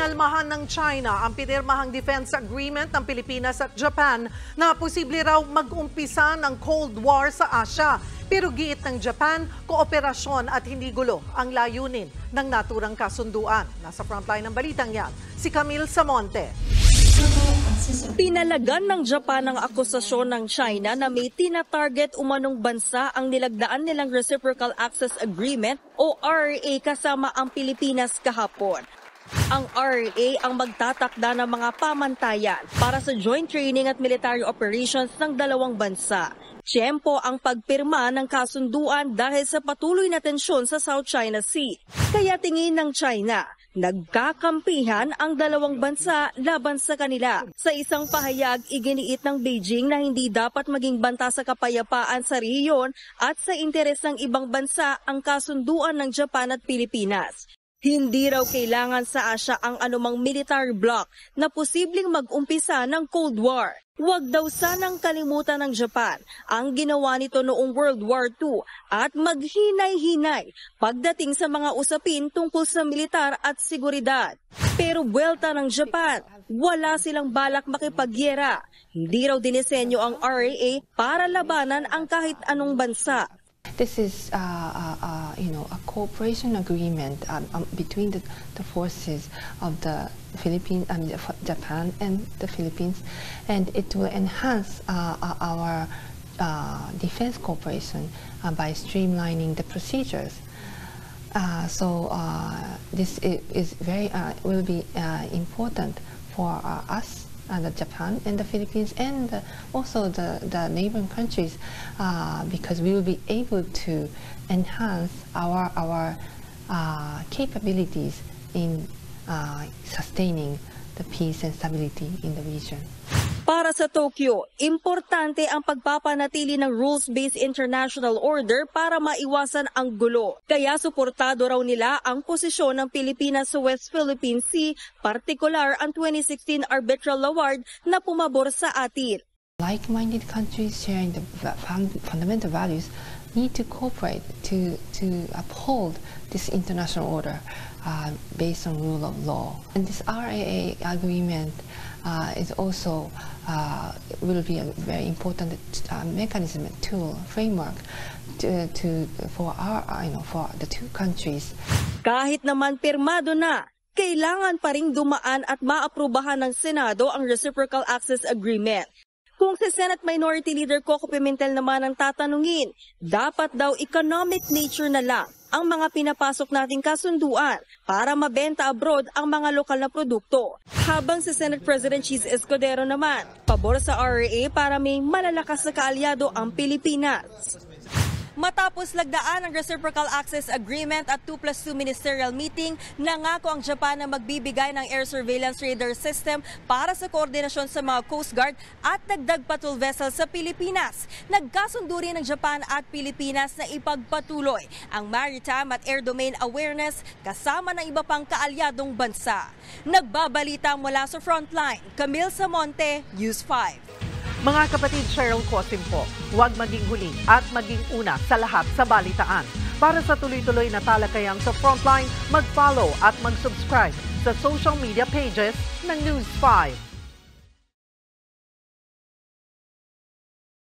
Pinalmahan ng China ang pinirmahang defense agreement ng Pilipinas at Japan na posible raw mag-umpisa ng Cold War sa Asia. Pero giit ng Japan, kooperasyon at hindi gulo ang layunin ng naturang kasunduan. Nasa frontline ng balitang yan, si Camille Samonte. Pinalagan ng Japan ang akusasyon ng China na may tina-target umanong bansa ang nilagdaan nilang Reciprocal Access Agreement o RRA kasama ang Pilipinas kahapon. Ang RRA ang magtatakda ng mga pamantayan para sa joint training at military operations ng dalawang bansa. Tiyempo ang pagpirma ng kasunduan dahil sa patuloy na tensyon sa South China Sea. Kaya tingin ng China, nagkakampihan ang dalawang bansa laban sa kanila. Sa isang pahayag, iginiit ng Beijing na hindi dapat maging banta sa kapayapaan sa rehiyon at sa interes ng ibang bansa ang kasunduan ng Japan at Pilipinas. Hindi raw kailangan sa Asia ang anumang military bloc na posibleng mag-umpisa ng Cold War. Huwag daw sanang kalimutan ng Japan ang ginawa nito noong World War II at maghinay-hinay pagdating sa mga usapin tungkol sa militar at seguridad. Pero buwelta ng Japan, wala silang balak makipagyera. Hindi raw dinisenyo ang RRA para labanan ang kahit anong bansa. This is a cooperation agreement between the forces of the Philippines, Japan and the Philippines, and it will enhance our defense cooperation by streamlining the procedures. This is will be important for us. The Japan and the Philippines and also the neighboring countries because we will be able to enhance our capabilities in sustaining the peace and stability in the region. Para sa Tokyo, importante ang pagpapanatili ng rules-based international order para maiwasan ang gulo. Kaya suportado raw nila ang posisyon ng Pilipinas sa West Philippine Sea, partikular ang 2016 Arbitral Award na pumabor sa atin. Like-minded countries sharing the fundamental values need to cooperate to uphold this international order based on rule of law. And this RAA agreement is also will be a very important mechanism, tool, framework for the two countries. Kahit naman pirmado na, kailangan pa ring dumaan at maaprubahan ng Senado ang Reciprocal Access Agreement. Kung si Senate Minority Leader Coco Pimentel naman ang tatanungin, dapat daw economic nature na lang ang mga pinapasok nating kasunduan para mabenta abroad ang mga lokal na produkto. Habang si Senate President Cheese Escudero naman, pabor sa RRA para may malalakas na kaalyado ang Pilipinas. Matapos lagdaan ang Reciprocal Access Agreement at 2+2 ministerial meeting, nangako ang Japan na magbibigay ng air surveillance radar system para sa koordinasyon sa mga Coast Guard at dagdag patrol vessel sa Pilipinas. Nagkasundo rin ng Japan at Pilipinas na ipagpatuloy ang maritime at air domain awareness kasama ng iba pang kaalyadong bansa. Nagbabalita mula sa Frontline, Camille Samonte, News 5. Mga kapatid, Cheryl Cosim po, huwag maging huli at maging una sa lahat sa balitaan. Para sa tuloy-tuloy na talakayan sa Frontline, mag-follow at mag-subscribe sa social media pages ng News 5.